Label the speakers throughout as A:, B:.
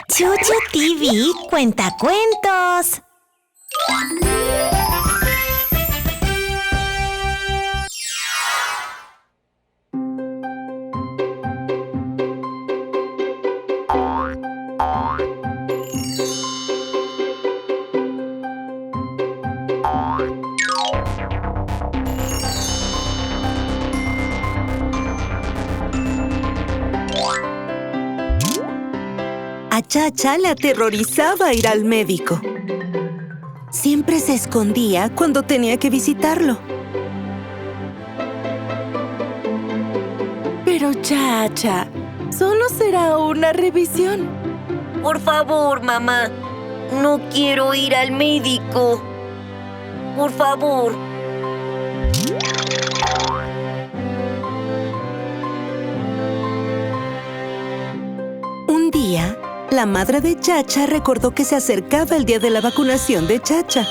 A: Chuchu TV cuenta cuentos.
B: A Chacha le aterrorizaba ir al médico. Siempre se escondía cuando tenía que visitarlo. Pero Chacha, solo será una revisión.
C: Por favor, mamá. No quiero ir al médico. Por favor.
B: Un día, la madre de Chacha recordó que se acercaba el día de la vacunación de Chacha.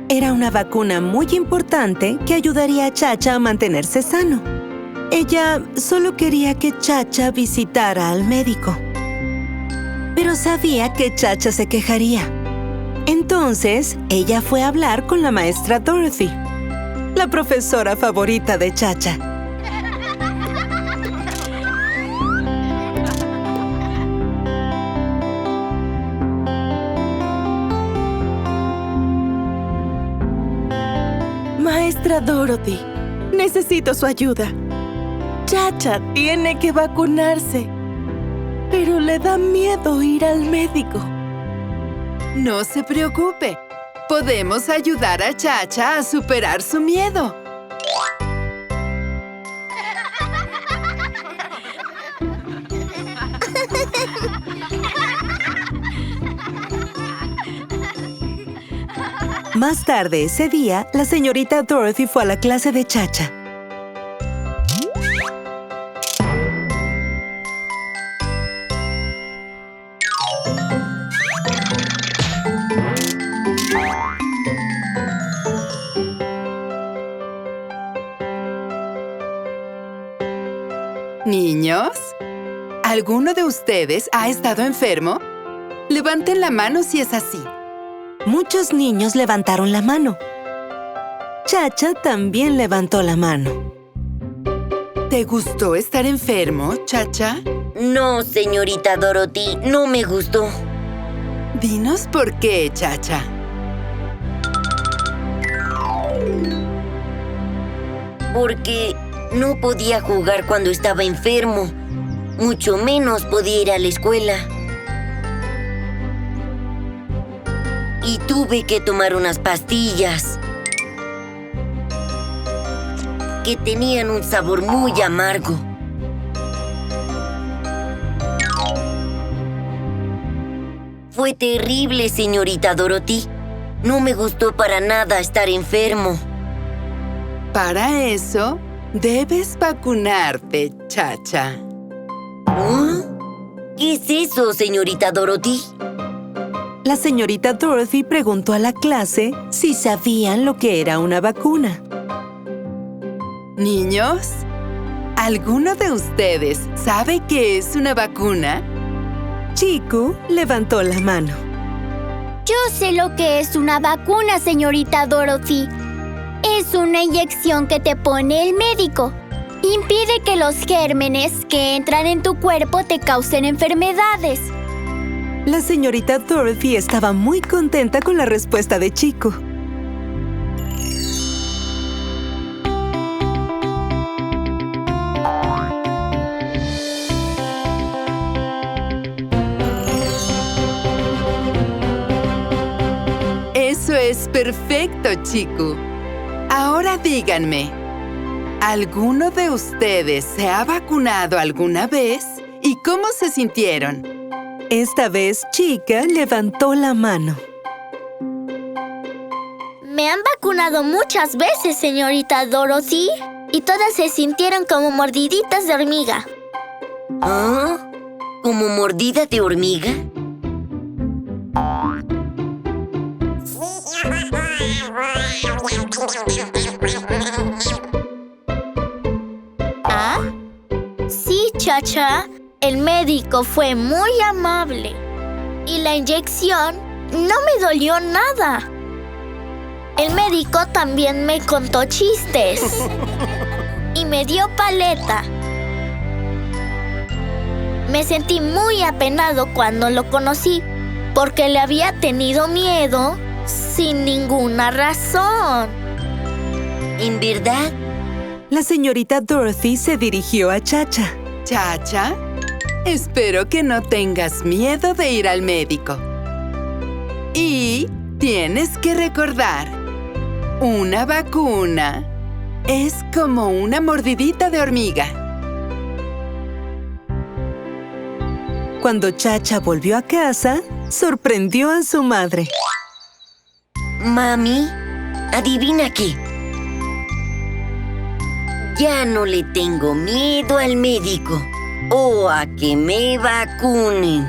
B: Era una vacuna muy importante que ayudaría a Chacha a mantenerse sano. Ella solo quería que Chacha visitara al médico. Pero sabía que Chacha se quejaría. Entonces, ella fue a hablar con la maestra Dorothy, la profesora favorita de Chacha. Maestra Dorothy, necesito su ayuda. Chacha tiene que vacunarse, pero le da miedo ir al médico.
D: No se preocupe. Podemos ayudar a Chacha a superar su miedo.
B: Más tarde ese día, la señorita Dorothy fue a la clase de Chacha.
D: Niños, ¿alguno de ustedes ha estado enfermo? Levanten la mano si es así.
B: Muchos niños levantaron la mano. Chacha también levantó la mano.
D: ¿Te gustó estar enfermo, Chacha?
C: No, señorita Dorothy, no me gustó.
D: Dinos por qué, Chacha.
C: Porque no podía jugar cuando estaba enfermo. Mucho menos podía ir a la escuela. Y tuve que tomar unas pastillas que tenían un sabor muy amargo. Fue terrible, señorita Dorothy. No me gustó para nada estar enfermo.
D: Para eso, debes vacunarte, Chacha.
C: ¿Ah? ¿Qué es eso, señorita Dorothy?
B: La señorita Dorothy preguntó a la clase si sabían lo que era una vacuna.
D: Niños, ¿alguno de ustedes sabe qué es una vacuna?
B: Chiku levantó la mano.
E: Yo sé lo que es una vacuna, señorita Dorothy. Es una inyección que te pone el médico. Impide que los gérmenes que entran en tu cuerpo te causen enfermedades.
B: La señorita Dorothy estaba muy contenta con la respuesta de Chiku.
D: Eso es perfecto, Chiku. Ahora díganme, ¿alguno de ustedes se ha vacunado alguna vez? ¿Y cómo se sintieron?
B: Esta vez, Chica levantó la mano.
E: Me han vacunado muchas veces, señorita Dorothy. Y todas se sintieron como mordiditas de hormiga.
C: ¿Ah? ¿Como mordida de hormiga?
E: ¿Ah? Sí, Chacha. El médico fue muy amable y la inyección no me dolió nada. El médico también me contó chistes y me dio paleta. Me sentí muy apenado cuando lo conocí porque le había tenido miedo sin ninguna razón.
C: ¿En verdad?
B: La señorita Dorothy se dirigió a Chacha.
D: Chacha, espero que no tengas miedo de ir al médico. Y tienes que recordar, una vacuna es como una mordidita de hormiga.
B: Cuando Chacha volvió a casa, sorprendió a su madre.
C: Mami, adivina qué. Ya no le tengo miedo al médico o a que me vacunen.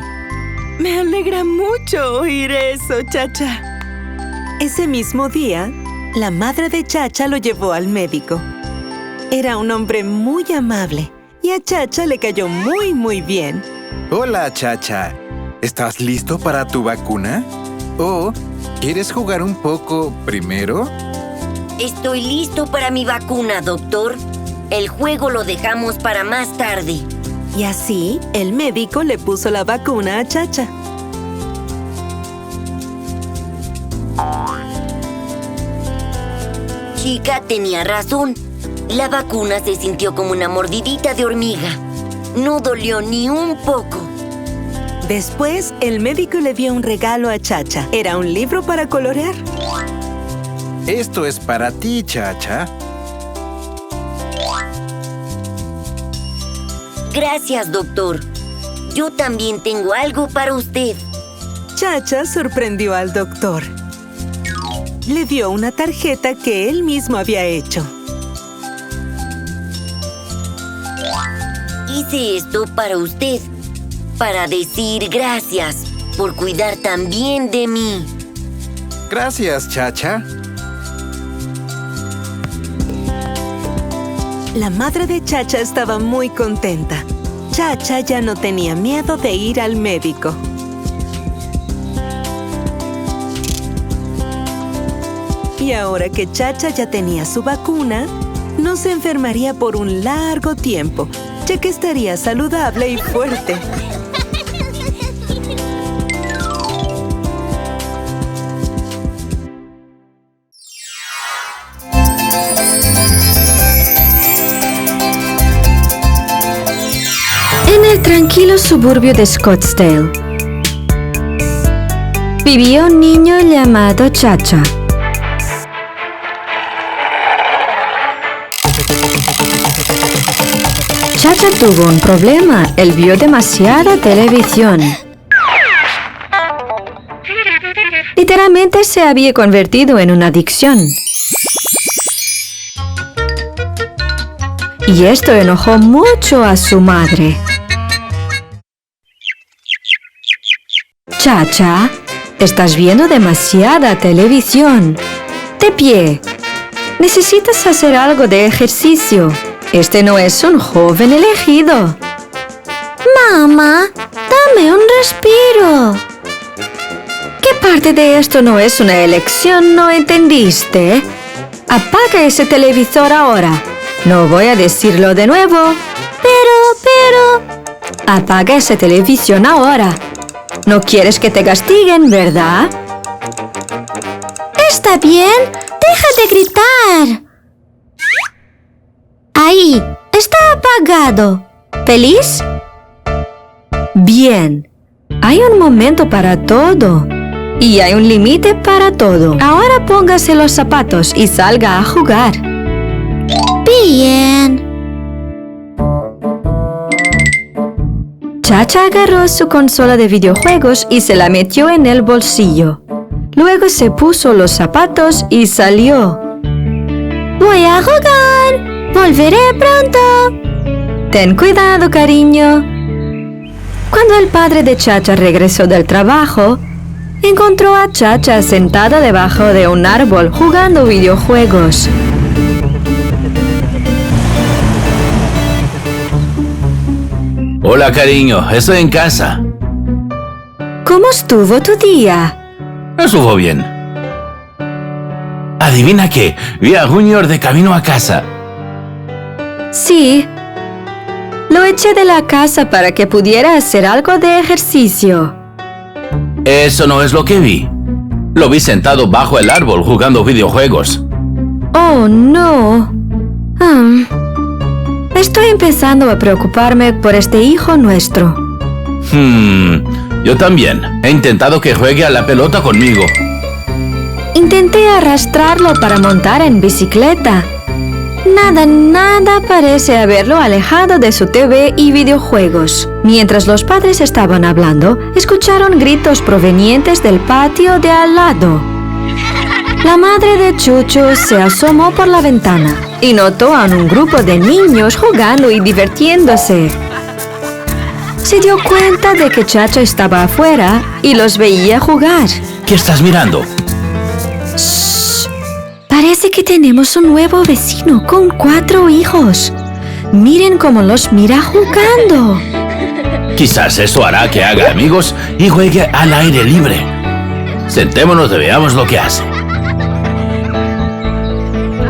B: Me alegra mucho oír eso, Chacha. Ese mismo día, la madre de Chacha lo llevó al médico. Era un hombre muy amable y a Chacha le cayó muy bien.
F: Hola, Chacha. ¿Estás listo para tu vacuna? ¿O quieres jugar un poco primero?
C: Estoy listo para mi vacuna, doctor. El juego lo dejamos para más tarde.
B: Y así, el médico le puso la vacuna a Chacha.
C: Chica tenía razón. La vacuna se sintió como una mordidita de hormiga. No dolió ni un poco.
B: Después, el médico le dio un regalo a Chacha. Era un libro para colorear.
F: Esto es para ti, Chacha.
C: Gracias, doctor. Yo también tengo algo para usted.
B: Chacha sorprendió al doctor. Le dio una tarjeta que él mismo había hecho.
C: Hice esto para usted, para decir gracias por cuidar tan bien de mí.
F: Gracias, Chacha.
B: La madre de Chacha estaba muy contenta. Chacha ya no tenía miedo de ir al médico. Y ahora que Chacha ya tenía su vacuna, no se enfermaría por un largo tiempo, ya que estaría saludable y fuerte.
G: En el tranquilo suburbio de Scottsdale, vivía un niño llamado Chacha. Chacha tuvo un problema. Él vio demasiada televisión. Literalmente se había convertido en una adicción. Y esto enojó mucho a su madre. Chacha, estás viendo demasiada televisión. De pie. Necesitas hacer algo de ejercicio. Este no es un joven elegido. Mamá, dame un respiro. ¿Qué parte de esto no es una elección? ¿No entendiste? Apaga ese televisor ahora. No voy a decirlo de nuevo. Pero... Apaga esa televisión ahora. No quieres que te castiguen, ¿verdad? Está bien. Deja de gritar. Ahí. Está apagado. ¿Feliz? Bien. Hay un momento para todo. Y hay un límite para todo. Ahora póngase los zapatos y salga a jugar. Bien. Chacha agarró su consola de videojuegos y se la metió en el bolsillo. Luego se puso los zapatos y salió. Voy a jugar. Volveré pronto. Ten cuidado, cariño. Cuando el padre de Chacha regresó del trabajo, encontró a Chacha sentada debajo de un árbol jugando videojuegos.
H: Hola, cariño. Estoy en casa.
G: ¿Cómo estuvo tu día?
H: Estuvo bien. Adivina qué. Vi a Junior de camino a casa.
G: Sí. Lo eché de la casa para que pudiera hacer algo de ejercicio.
H: Eso no es lo que vi. Lo vi sentado bajo el árbol jugando videojuegos.
G: Oh, no. Estoy empezando a preocuparme por este hijo nuestro.
H: Yo también. He intentado que juegue a la pelota conmigo.
G: Intenté arrastrarlo para montar en bicicleta. Nada parece haberlo alejado de su TV y videojuegos. Mientras los padres estaban hablando, escucharon gritos provenientes del patio de al lado. La madre de Chucho se asomó por la ventana y notó a un grupo de niños jugando y divirtiéndose. Se dio cuenta de que Chacha estaba afuera y los veía jugar.
H: ¿Qué estás mirando?
G: Shh. Parece que tenemos un nuevo vecino con 4 hijos. Miren cómo los mira jugando.
H: Quizás eso hará que haga amigos y juegue al aire libre. Sentémonos y veamos lo que hace.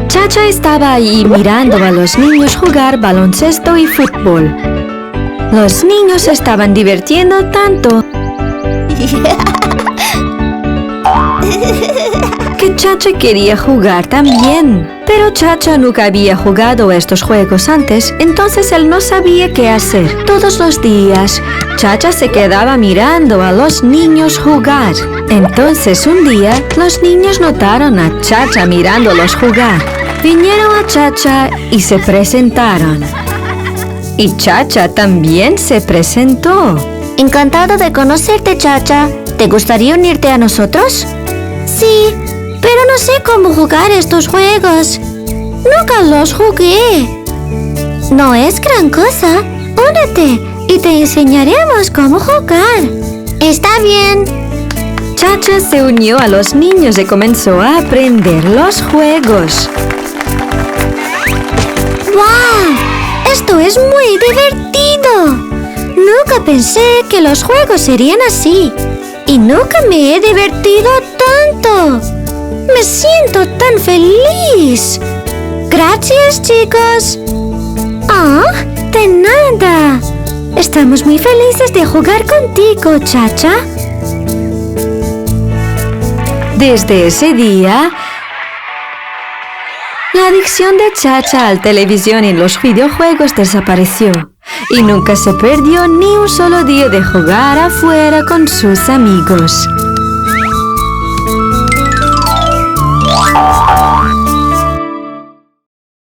G: Chacha estaba ahí mirando a los niños jugar baloncesto y fútbol. Los niños se estaban divirtiendo tanto que Chacha quería jugar también. Pero Chacha nunca había jugado estos juegos antes, entonces él no sabía qué hacer. Todos los días, Chacha se quedaba mirando a los niños jugar. Entonces un día, los niños notaron a Chacha mirándolos jugar. Vinieron a Chacha y se presentaron. Y Chacha también se presentó.
E: Encantado de conocerte, Chacha. ¿Te gustaría unirte a nosotros? Sí, pero no sé cómo jugar estos juegos. Nunca los jugué. No es gran cosa. Únete y te enseñaremos cómo jugar. Está bien.
G: Chacha se unió a los niños y comenzó a aprender los juegos.
E: ¡Wow! Esto es muy divertido. Nunca pensé que los juegos serían así. Y nunca me he divertido tanto. Me siento tan feliz. Gracias, chicos. De nada. Estamos muy felices de jugar contigo, Chacha.
G: Desde ese día, la adicción de Chacha a la televisión y los videojuegos desapareció. Y nunca se perdió ni un solo día de jugar afuera con sus amigos.